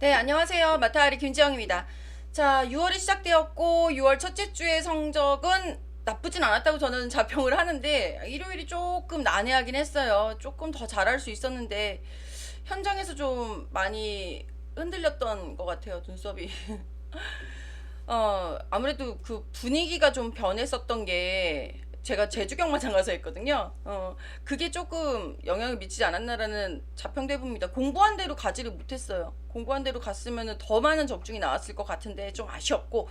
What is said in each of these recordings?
네, 안녕하세요. 마타리 김지영입니다. 자, 6월이 시작되었고, 6월 첫째 주의 성적은 나쁘진 않았다고 저는 자평을 하는데, 일요일이 조금 난해하긴 했어요. 조금 더 잘할 수 있었는데, 현장에서 좀 많이 흔들렸던 것 같아요, 눈썹이. 아무래도 그 분위기가 좀 변했었던 게 제가 제주경마장 가서 했거든요. 그게 조금 영향을 미치지 않았나라는 자평돼 봅니다. 공부한 대로 가지를 못했어요. 공부한 대로 갔으면 더 많은 적중이 나왔을 것 같은데 좀 아쉬웠고.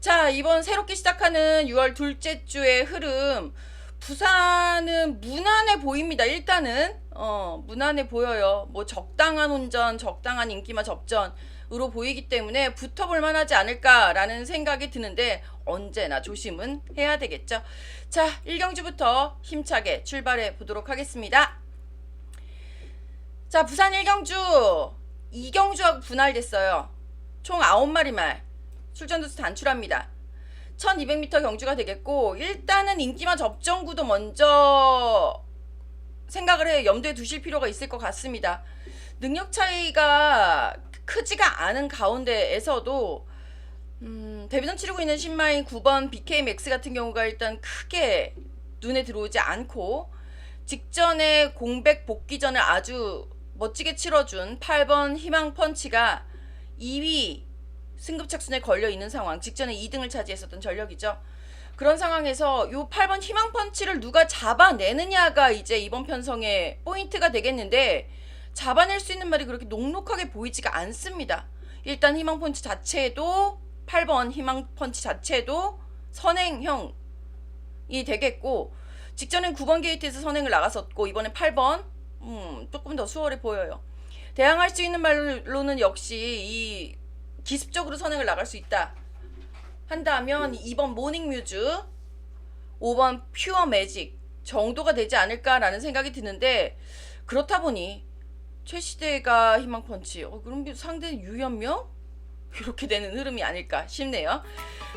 자, 이번 새롭게 시작하는 6월 둘째 주의 흐름. 부산은 무난해 보입니다. 일단은 무난해 보여요. 뭐 적당한 혼전, 적당한 인기마 접전으로 보이기 때문에 붙어볼 만하지 않을까라는 생각이 드는데 언제나 조심은 해야 되겠죠. 자, 1경주부터 힘차게 출발해 보도록 하겠습니다. 자, 부산 1경주 2경주하고 분할됐어요. 총 9마리 말 출전도수 단출합니다. 1200m 경주가 되겠고, 일단은 인기마 접전구도 먼저 생각을 해 염두에 두실 필요가 있을 것 같습니다. 능력 차이가 크지가 않은 가운데에서도 데뷔전 치르고 있는 신마인 9번 BKMX 같은 경우가 일단 크게 눈에 들어오지 않고, 직전에 공백 복귀전을 아주 멋지게 치러준 8번 희망펀치가 2위 승급착순에 걸려 있는 상황, 직전에 2등을 차지했었던 전력이죠. 그런 상황에서 요 8번 희망펀치를 누가 잡아내느냐가 이제 이번 편성의 포인트가 되겠는데, 잡아낼 수 있는 말이 그렇게 녹록하게 보이지가 않습니다. 일단 희망펀치 자체도 8번 희망펀치 자체도 선행형이 되겠고, 직전엔 9번 게이트에서 선행을 나갔었고 이번엔 8번 조금 더 수월해 보여요. 대항할 수 있는 말로는 역시 이 기습적으로 선행을 나갈 수 있다 한다면 2번 모닝뮤즈, 5번 퓨어 매직 정도가 되지 않을까라는 생각이 드는데, 그렇다 보니 최시대가 희망펀치, 그럼 상대는 유연명? 이렇게 되는 흐름이 아닐까 싶네요.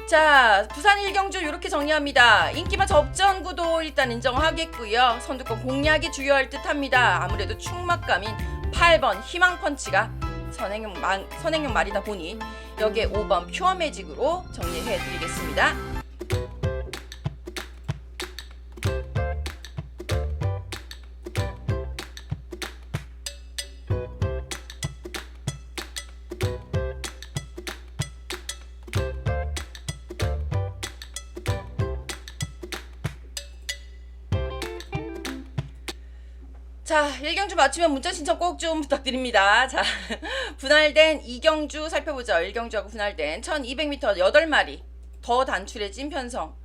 자, 부산 1경주 이렇게 정리합니다. 인기마 접전구도 일단 인정하겠고요. 선두권 공략이 주요할 듯합니다. 아무래도 충막감인 8번 희망펀치가 선행형 말이다 보니 여기에 5번 퓨어 매직으로 정리해 드리겠습니다. 자, 1경주 맞추면 문자 신청 꼭 좀 부탁드립니다. 자, 분할된 2경주 살펴보죠. 1경주하고 분할된 1200m 8마리 더 단출해진 편성.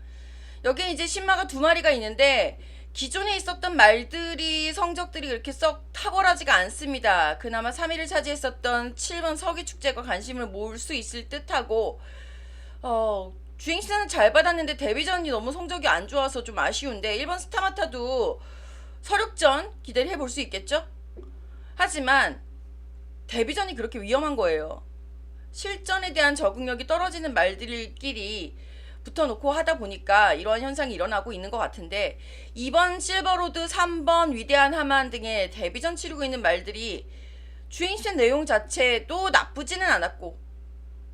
여기에 이제 신마가 2마리가 있는데, 기존에 있었던 말들이 성적들이 그렇게 썩 탁월하지가 않습니다. 그나마 3위를 차지했었던 7번 서기축제가 관심을 모을 수 있을 듯하고, 주행시장은 잘 받았는데 데뷔전이 너무 성적이 안 좋아서 좀 아쉬운데, 1번 스타마타도 서륙전 기대를 해볼 수 있겠죠? 하지만 데뷔전이 그렇게 위험한 거예요. 실전에 대한 적응력이 떨어지는 말들끼리 붙어놓고 하다 보니까 이러한 현상이 일어나고 있는 것 같은데, 2번 실버로드, 3번 위대한 하만 등의 데뷔전 치르고 있는 말들이 주행시장 내용 자체도 나쁘지는 않았고,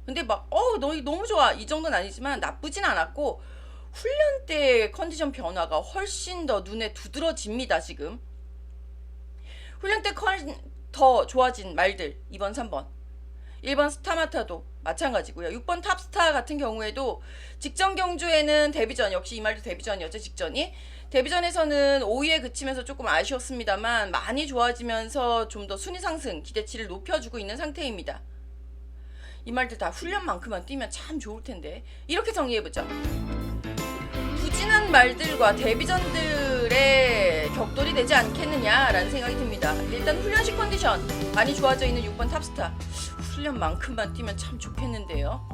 근데 막 너무 좋아 이 정도는 아니지만 나쁘진 않았고, 훈련 때 컨디션 변화가 훨씬 더 눈에 두드러집니다. 지금 훈련 때 더 좋아진 말들 2번 3번 1번 스타마타도 마찬가지고요. 6번 탑스타 같은 경우에도 직전 경주에는 데뷔전, 역시 이 말도 데뷔전이었죠. 직전이 데뷔전에서는 5위에 그치면서 조금 아쉬웠습니다만 많이 좋아지면서 좀 더 순위 상승 기대치를 높여주고 있는 상태입니다. 이 말들 다 훈련만큼만 뛰면 참 좋을 텐데. 이렇게 정리해보죠. 부진한 말들과 데뷔전들의 격돌이 되지 않겠느냐라는 생각이 듭니다. 일단 훈련식 컨디션 많이 좋아져 있는 6번 탑스타, 훈련만큼만 뛰면 참 좋겠는데요.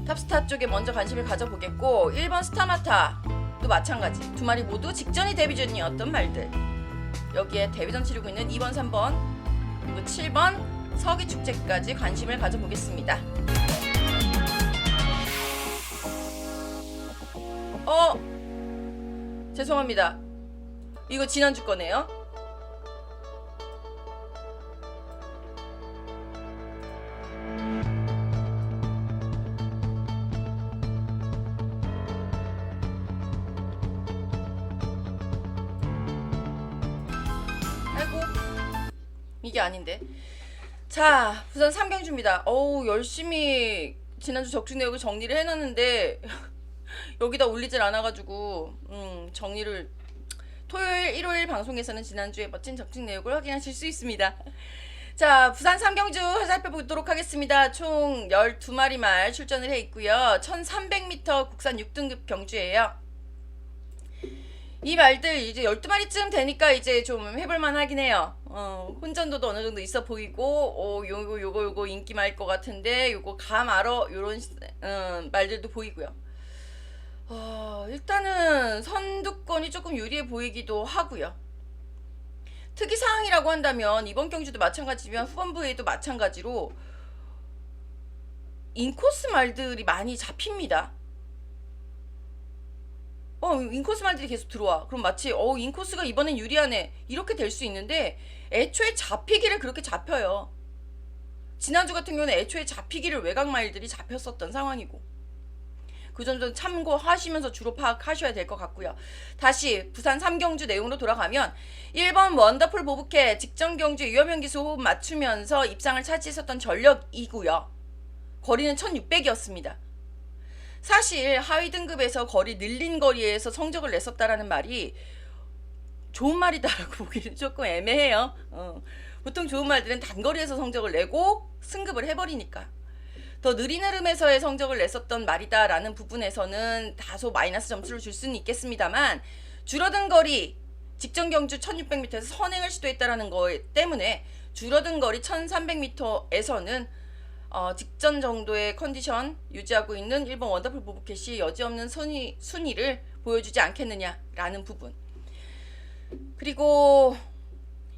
탑스타 쪽에 먼저 관심을 가져보겠고, 1번 스타마타도 마찬가지 2마리 모두 직전이 데뷔전이었던 말들, 여기에 데뷔전 치르고 있는 2번 3번 그리고 7번 서기축제까지 관심을 가져보겠습니다. 죄송합니다. 이거 지난주 거네요. 이게 아닌데. 자, 부산 삼경주입니다. 어우, 열심히 지난주 적중 내역을 정리를 해놨는데 여기다 올리질 않아가지고 정리를 토요일, 일요일 방송에서는 지난주에 멋진 적중 내역을 확인하실 수 있습니다. 자, 부산 삼경주 살펴보도록 하겠습니다. 총 12마리 말 출전을 해 있고요. 1300m 국산 6등급 경주예요. 이 말들 이제 12마리쯤 되니까 이제 좀 해볼만 하긴 해요. 혼전도도 어느 정도 있어 보이고, 요거 인기말 것 같은데, 요거 감 알어, 요런 말들도 보이고요. 일단은 선두권이 조금 유리해 보이기도 하고요. 특이사항이라고 한다면 이번 경주도 마찬가지지만 후반부에도 마찬가지로 인코스 말들이 많이 잡힙니다. 인코스 말들이 계속 들어와. 그럼 마치 인코스가 이번엔 유리하네 이렇게 될 수 있는데 애초에 잡히기를 그렇게 잡혀요. 지난주 같은 경우는 애초에 잡히기를 외곽 말들이 잡혔었던 상황이고 그 점도 참고하시면서 주로 파악하셔야 될 것 같고요. 다시 부산 3경주 내용으로 돌아가면 1번 원더풀 보브캣 직전 경주 유효명기수 호흡 맞추면서 입상을 차지했었던 전력이고요. 거리는 1600이었습니다. 사실 하위 등급에서 거리 늘린 거리에서 성적을 냈었다라는 말이 좋은 말이다라고 보기는 조금 애매해요. 보통 좋은 말들은 단거리에서 성적을 내고 승급을 해버리니까 더 느린 흐름에서의 성적을 냈었던 말이다라는 부분에서는 다소 마이너스 점수를 줄 수는 있겠습니다만 줄어든 거리 직전 경주 1600m에서 선행을 시도했다라는 거 때문에 줄어든 거리 1300m에서는 직전 정도의 컨디션 유지하고 있는 1번 원더풀 보브캣이 여지없는 순위를 보여주지 않겠느냐라는 부분. 그리고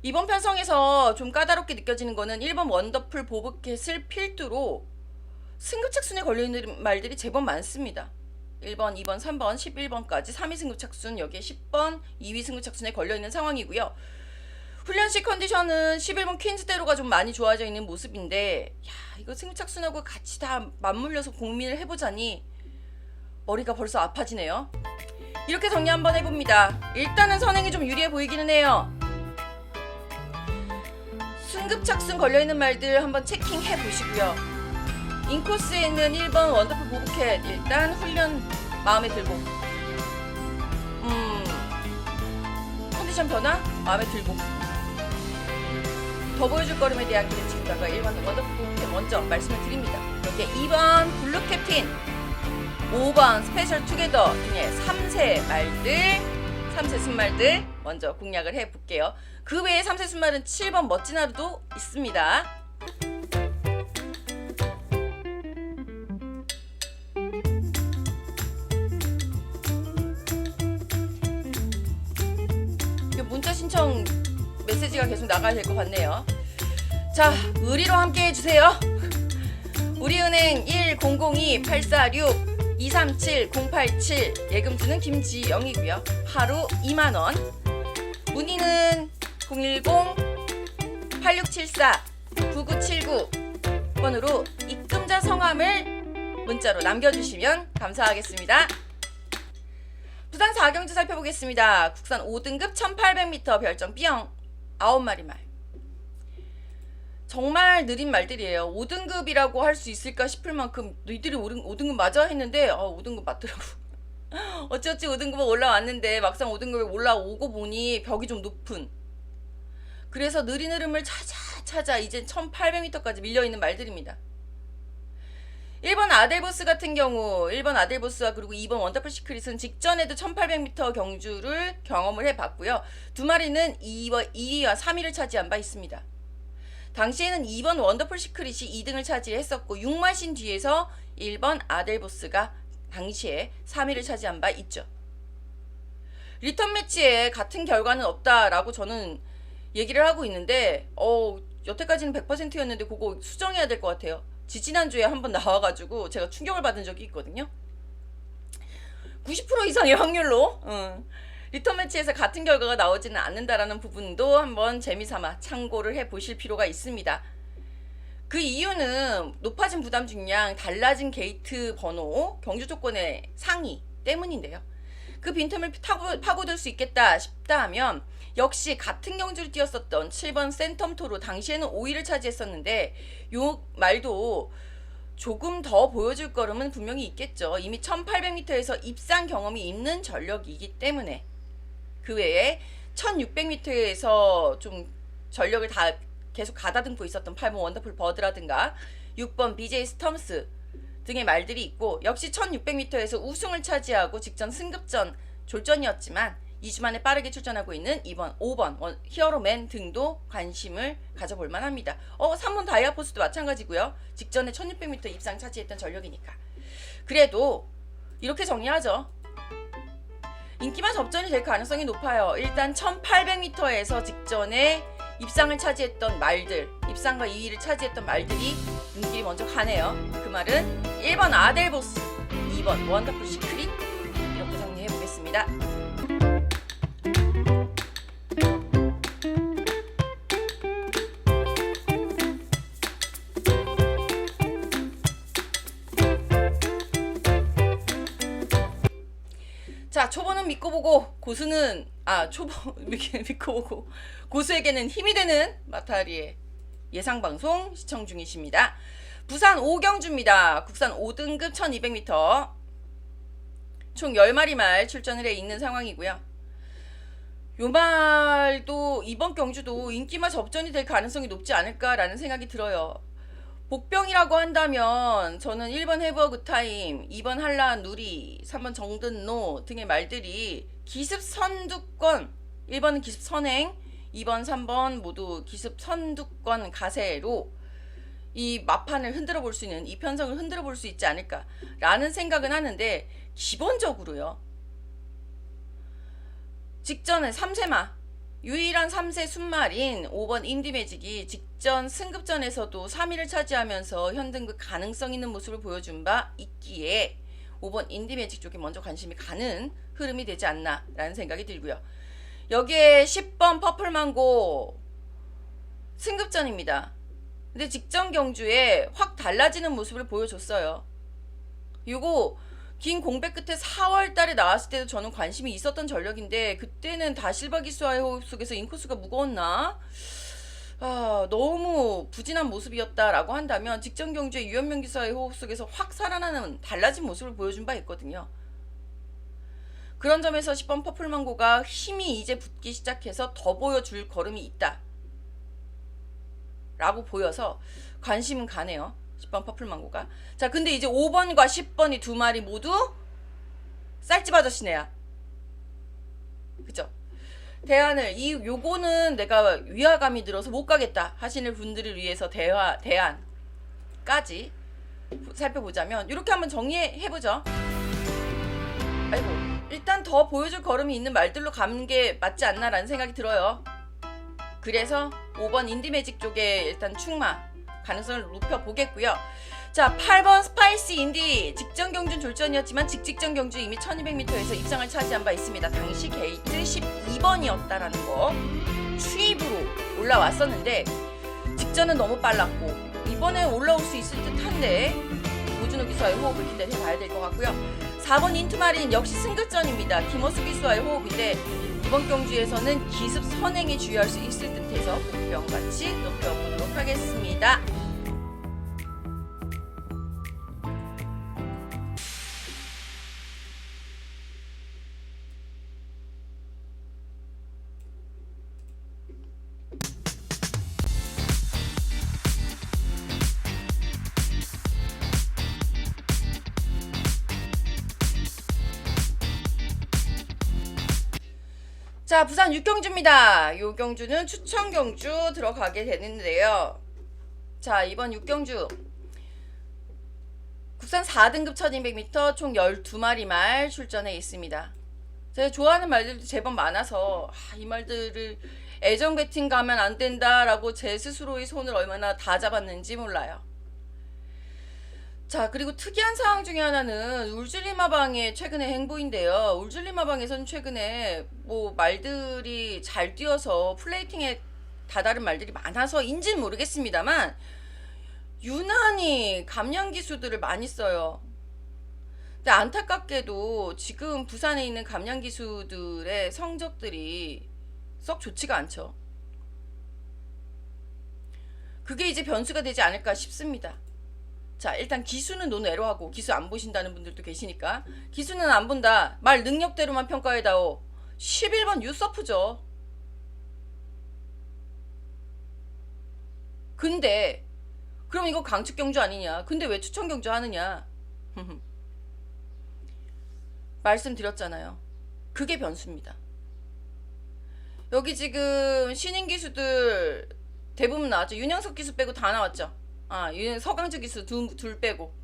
이번 편성에서 좀 까다롭게 느껴지는 거는 1번 원더풀 보브캣을 필두로 승급착순에 걸려있는 말들이 제법 많습니다. 1번, 2번, 3번, 11번까지 3위 승급착순, 여기에 10번, 2위 승급착순에 걸려있는 상황이고요. 훈련식 컨디션은 11번 퀸즈대로가 좀 많이 좋아져 있는 모습인데 이거 승급착순하고 같이 다 맞물려서 고민을 해보자니 머리가 벌써 아파지네요. 이렇게 정리 한번 해봅니다. 일단은 선행이 좀 유리해 보이기는 해요. 승급착순 걸려있는 말들 한번 체킹해 보시고요. 인코스에 있는 1번 원더풀 보브캣 일단 훈련 마음에 들고 컨디션 변화 마음에 들고 더 보여줄 거름에 대한 기대치에다가 1번 원더풀 보브캣 먼저 말씀을 드립니다. 여기에 2번 블루 캡틴 5번 스페셜 투게더 중에 3세 말들 3세 순말들 먼저 공략을 해볼게요. 그 외에 3세 순말은 7번 멋진 하루도 있습니다. 문자 신청 메시지가 계속 나가야 될 것 같네요. 자, 의리로 함께 해주세요. 우리은행 1002-846-237-087 예금주는 김지영이고요. 하루 2만원. 문의는 010-8674-9979번으로 입금자 성함을 문자로 남겨주시면 감사하겠습니다. 부산 4경주 살펴보겠습니다. 국산 5등급 1800m 별점 B형 9마리 말. 정말 느린 말들이에요. 5등급이라고 할 수 있을까 싶을 만큼 너희들이 5등급 맞아 했는데 5등급 맞더라고. 어찌어찌 5등급은 올라왔는데 막상 5등급에 올라오고 보니 벽이 좀 높은. 그래서 느린 흐름을 찾아 이제 1800m까지 밀려있는 말들입니다. 1번 아델보스 같은 경우 1번 아델보스와 그리고 2번 원더풀 시크릿은 직전에도 1800m 경주를 경험을 해봤고요. 두 마리는 2위와 3위를 차지한 바 있습니다. 당시에는 2번 원더풀 시크릿이 2등을 차지했었고 6마신 뒤에서 1번 아델보스가 당시에 3위를 차지한 바 있죠. 리턴 매치에 같은 결과는 없다라고 저는 얘기를 하고 있는데 여태까지는 100%였는데 그거 수정해야 될 것 같아요. 지지난주에 한번 나와가지고 제가 충격을 받은 적이 있거든요. 90% 이상의 확률로 리턴 매치에서 같은 결과가 나오지는 않는다라는 부분도 한번 재미삼아 참고를 해보실 필요가 있습니다. 그 이유는 높아진 부담 중량, 달라진 게이트 번호, 경주 조건의 상위 때문인데요. 그 빈틈을 파고들 수 있겠다 싶다 하면 역시 같은 경주를 뛰었었던 7번 센텀토로 당시에는 5위를 차지했었는데 요 말도 조금 더 보여줄 걸음은 분명히 있겠죠. 이미 1800m에서 입상 경험이 있는 전력이기 때문에. 그 외에 1600m에서 좀 전력을 다 계속 가다듬고 있었던 8번 원더풀 버드라든가 6번 BJ 스톰스 등의 말들이 있고, 역시 1600m에서 우승을 차지하고 직전 승급전 졸전이었지만 2주 만에 빠르게 출전하고 있는 2번, 5번 히어로맨 등도 관심을 가져볼 만합니다. 3번 다이아포스도 마찬가지고요. 직전에 1600m 입상 차지했던 전력이니까. 그래도 이렇게 정리하죠. 인기만 접전이 될 가능성이 높아요. 일단 1800m에서 직전에 입상을 차지했던 말들, 입상과 2위를 차지했던 말들이 눈길이 먼저 가네요. 그 말은 1번 아델보스, 2번 원더풀 시크릿, 이렇게 정리해 보겠습니다. 자, 초보는 믿고 보고 고수는 초보 믿고 보고 고수에게는 힘이 되는 마타리의 예상방송 시청 중이십니다. 부산 5경주입니다. 국산 5등급 1200m 총 10마리 말 출전을 해 있는 상황이고요. 요 말도 이번 경주도 인기마 접전이 될 가능성이 높지 않을까라는 생각이 들어요. 복병이라고 한다면 저는 1번 해버 굿타임, 2번 한라 누리, 3번 정든노 등의 말들이 기습 선두권, 1번은 기습 선행, 2번, 3번 모두 기습 선두권 가세로 이 마판을 흔들어 볼 수 있는, 이 편성을 흔들어 볼 수 있지 않을까라는 생각은 하는데, 기본적으로요. 직전에 3세마, 유일한 3세 순말인 5번 인디매직이 직전 승급전에서도 3위를 차지하면서 현등급 가능성 있는 모습을 보여준 바 있기에 5번 인디매직 쪽에 먼저 관심이 가는 흐름이 되지 않나 라는 생각이 들고요. 여기에 10번 퍼플망고 승급전입니다. 근데 직전 경주에 확 달라지는 모습을 보여줬어요. 요거 긴 공백 끝에 4월 달에 나왔을 때도 저는 관심이 있었던 전력인데, 그때는 다실바 기수와의 호흡 속에서 인코스가 무거웠나? 너무 부진한 모습이었다라고 한다면 직전 경주에 유현명 기수와의 호흡 속에서 확 살아나는 달라진 모습을 보여준 바 있거든요. 그런 점에서 10번 퍼플망고가 힘이 이제 붙기 시작해서 더 보여줄 걸음이 있다 라고 보여서 관심은 가네요. 10번 퍼플망고가. 자, 근데 이제 5번과 10번이 두 마리 모두 쌀집 아저씨네야. 그죠? 대안을 요거는 내가 위화감이 들어서 못 가겠다 하시는 분들을 위해서 대안까지 살펴보자면 이렇게 한번 정리해보죠. 아이고, 일단 더 보여줄 걸음이 있는 말들로 가는 게 맞지 않나라는 생각이 들어요. 그래서 5번 인디매직 쪽에 일단 충마 가능성을 높여보겠고요. 자, 8번 스파이시 인디 직전 경주는 졸전이었지만 직직전 경주 이미 1200m에서 입상을 차지한 바 있습니다. 당시 게이트 12번이었다라는 거 추입으로 올라왔었는데 직전은 너무 빨랐고 이번에 올라올 수 있을 듯한데 오준호 기수와의 호흡을 기대해봐야 될 것 같고요. 4번 인투마린 역시 승급전입니다. 김호수 기수와의 호흡인데 이번 경주에서는 기습 선행에 주의할 수 있을 듯해서 복병같이 높여보도록 하겠습니다. 자, 부산 6경주입니다. 요 경주는 추천 경주 들어가게 되는데요. 자, 이번 6경주 국산 4등급 1200m 총 12마리 말 출전해 있습니다. 제가 좋아하는 말들도 제법 많아서 이 말들을 애정 배팅 가면 안 된다라고 제 스스로의 손을 얼마나 다 잡았는지 몰라요. 자, 그리고 특이한 상황 중에 하나는 울줄리마방의 최근의 행보인데요. 울줄리마방에서는 최근에 말들이 잘 뛰어서 플레이팅에 다다른 말들이 많아서인지는 모르겠습니다만 유난히 감량 기수들을 많이 써요. 근데 안타깝게도 지금 부산에 있는 감량 기수들의 성적들이 썩 좋지가 않죠. 그게 이제 변수가 되지 않을까 싶습니다. 자, 일단 기수는 논외로 하고, 기수 안 보신다는 분들도 계시니까 기수는 안 본다, 말 능력대로만 평가해다오. 11번 유서프죠. 근데 그럼 이거 강측 경주 아니냐, 근데 왜 추천 경주 하느냐. 말씀드렸잖아요. 그게 변수입니다. 여기 지금 신인 기수들 대부분 나왔죠. 윤영석 기수 빼고 다 나왔죠. 서강주 기수 둘 빼고.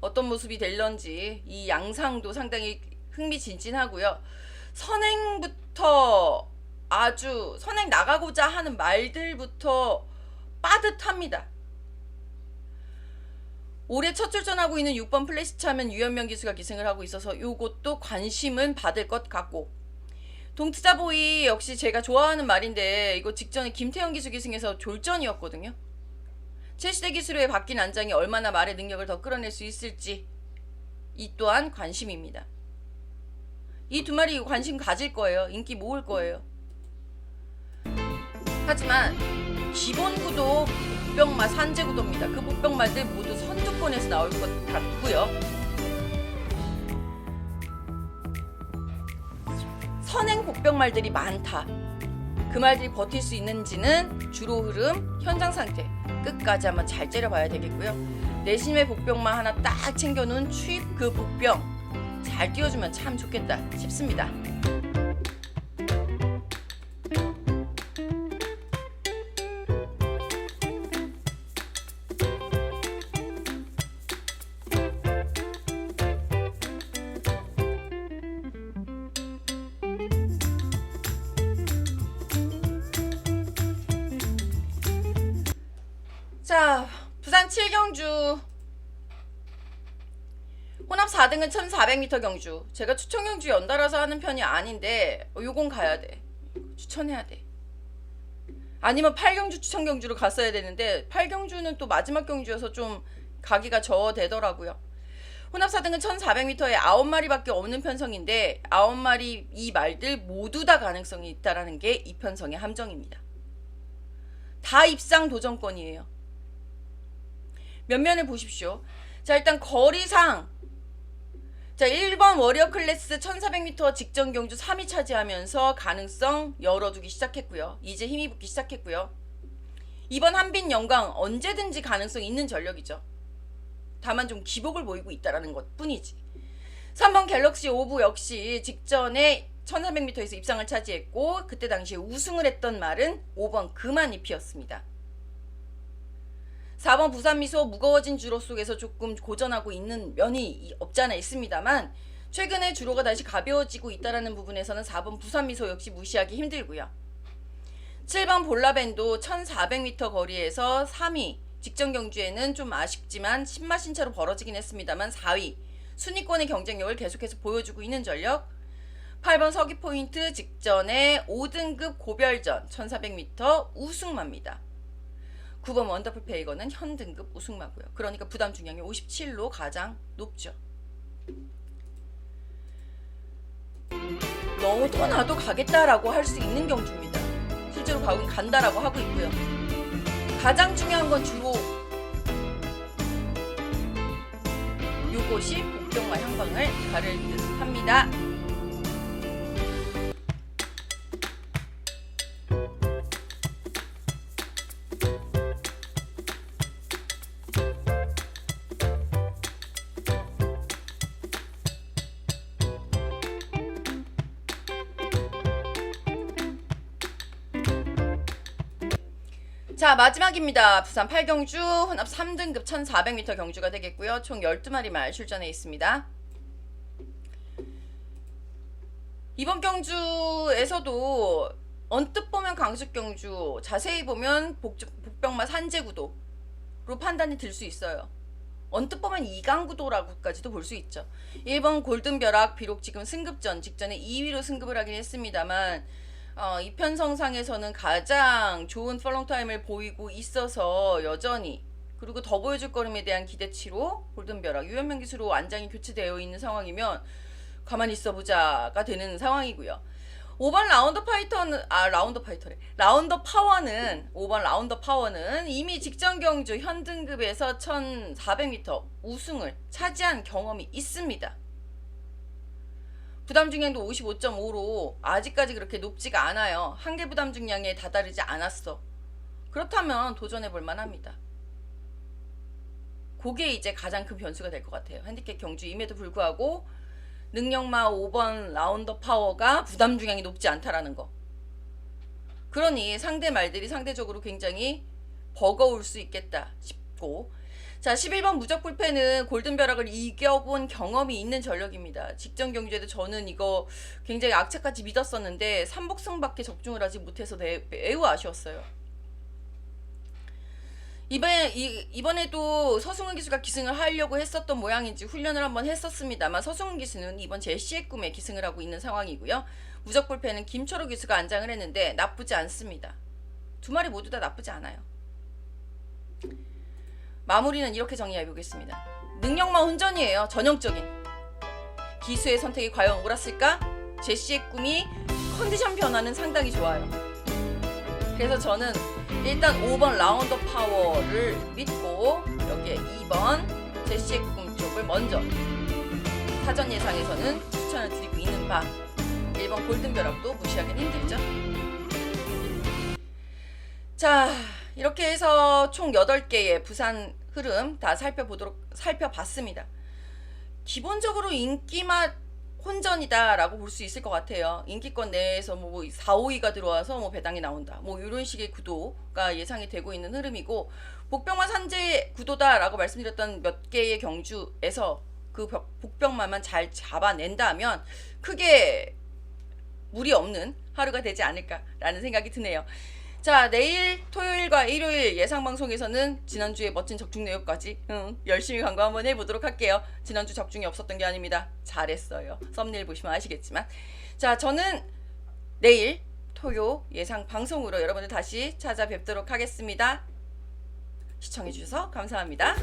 어떤 모습이 될런지 이 양상도 상당히 흥미진진하고요. 선행부터 아주 선행 나가고자 하는 말들부터 빠듯합니다. 올해 첫 출전하고 있는 6번 플래시차면 유현명 기수가 기승을 하고 있어서 요것도 관심은 받을 것 같고, 동트자보이 역시 제가 좋아하는 말인데 이거 직전에 김태형 기수 기승해서 졸전이었거든요. 최시대 기수로의 바뀐 안장이 얼마나 말의 능력을 더 끌어낼 수 있을지 이 또한 관심입니다. 이 두 마리 관심 가질 거예요. 인기 모을 거예요. 하지만 기본구도 복병마 산재구도입니다. 그 복병말들 모두 선두권에서 나올 것 같고요. 선행 복병말들이 많다. 그 말들이 버틸 수 있는지는 주로 흐름, 현장 상태 끝까지 한번 잘 째려봐야 되겠고요. 내심의 복병만 하나 딱 챙겨놓은 추입 그 복병 잘 띄워주면 참 좋겠다 싶습니다. 자, 부산 7경주 혼합 4등은 1400m 경주. 제가 추천 경주 연달아서 하는 편이 아닌데 요건 가야 돼. 추천해야 돼. 아니면 8경주 추천 경주로 갔어야 되는데 8경주는 또 마지막 경주여서 좀 가기가 저되더라고요. 혼합 4등은 1400m에 9마리밖에 없는 편성인데 9마리 이 말들 모두 다 가능성이 있다라는 게 이 편성의 함정입니다. 다 입상 도전권이에요. 면면을 보십시오. 자, 일단 거리상, 자 1번 워리어 클래스 1400m 직전 경주 3위 차지하면서 가능성 열어두기 시작했고요. 이제 힘이 붙기 시작했고요. 2번 한빈 영광 언제든지 가능성 있는 전력이죠. 다만 좀 기복을 보이고 있다는 것 뿐이지. 3번 갤럭시 오브 역시 직전에 1400m에서 입상을 차지했고 그때 당시에 우승을 했던 말은 5번 금한잎이었습니다. 4번 부산미소 무거워진 주로 속에서 조금 고전하고 있는 면이 없잖아 있습니다만 최근에 주로가 다시 가벼워지고 있다는 부분에서는 4번 부산미소 역시 무시하기 힘들고요. 7번 볼라벤도 1400m 거리에서 3위, 직전 경주에는 좀 아쉽지만 신마신차로 벌어지긴 했습니다만 4위, 순위권의 경쟁력을 계속해서 보여주고 있는 전력. 8번 서기포인트 직전에 5등급 고별전 1400m 우승마입니다. 9번 원더풀 페이거는 현등급 우승마고요. 그러니까 부담 중량이 57로 가장 높죠. 너도 나도 가겠다라고 할 수 있는 경주입니다. 실제로 간다라고 하고 있고요. 가장 중요한 건 주로 요것이 복병마 향방을 가를 듯 합니다. 자, 마지막입니다. 부산 8경주 혼합 3등급 1400m 경주가 되겠고요. 총 12마리 말 출전해 있습니다. 이번 경주에서도 언뜻 보면 강식 경주, 자세히 보면 복병마 산재구도로 판단이 들 수 있어요. 언뜻 보면 이강구도라고까지도 볼 수 있죠. 1번 골든벼락 비록 지금 승급전 직전에 2위로 승급을 하긴 했습니다만 이 편성상에서는 가장 좋은 펄롱타임을 보이고 있어서 여전히, 그리고 더 보여줄 걸음에 대한 기대치로 골든벼락 유현명 기수로 안장이 교체되어 있는 상황이면 가만히 있어보자가 되는 상황이고요. 5번 라운더 파이터는 라운더 파이터래. 라운더 파워는 5번 라운더 파워는 이미 직전 경주 현 등급에서 1400m 우승을 차지한 경험이 있습니다. 부담 중량도 55.5로 아직까지 그렇게 높지가 않아요. 한계 부담 중량에 다다르지 않았어. 그렇다면 도전해 볼 만합니다. 그게 이제 가장 큰 변수가 될 것 같아요. 핸디캡 경주임에도 불구하고 능력마 5번 라운더 파워가 부담 중량이 높지 않다라는 거. 그러니 상대 말들이 상대적으로 굉장히 버거울 수 있겠다 싶고, 자 11번 무적불패는 골든벼락을 이겨본 경험이 있는 전력입니다. 직전 경주에도 저는 이거 굉장히 악착같이 믿었었는데 삼복승밖에 적중을 하지 못해서 매우 아쉬웠어요. 이번에도 서승훈 기수가 기승을 하려고 했었던 모양인지 훈련을 한번 했었습니다만 서승훈 기수는 이번 제시의 꿈에 기승을 하고 있는 상황이고요. 무적불패는 김초로 기수가 안장을 했는데 나쁘지 않습니다. 두 마리 모두 다 나쁘지 않아요. 마무리는 이렇게 정리해 보겠습니다. 능력만 혼전이에요. 전형적인. 기수의 선택이 과연 옳았을까? 제시의 꿈이 컨디션 변화는 상당히 좋아요. 그래서 저는 일단 5번 라운더 파워를 믿고 여기에 2번 제시의 꿈 쪽을 먼저 사전 예상에서는 추천을 드리고 있는 바, 1번 골든벼락도 무시하기는 힘들죠. 자, 이렇게 해서 총 8개의 부산 흐름 다 살펴봤습니다. 기본적으로 인기맛 혼전이다 라고 볼 수 있을 것 같아요. 인기권 내에서 뭐 4, 5위가 들어와서 뭐 배당이 나온다, 뭐 이런 식의 구도가 예상이 되고 있는 흐름이고, 복병만 산재 구도다 라고 말씀드렸던 몇 개의 경주에서 그 복병만만 잘 잡아낸다면 크게 무리 없는 하루가 되지 않을까 라는 생각이 드네요. 자, 내일 토요일과 일요일 예상방송에서는 지난주에 멋진 적중 내역까지 열심히 강구 한번 해보도록 할게요. 지난주 적중이 없었던 게 아닙니다. 잘했어요. 썸네일 보시면 아시겠지만. 자, 저는 내일 토요 예상방송으로 여러분들 다시 찾아뵙도록 하겠습니다. 시청해주셔서 감사합니다.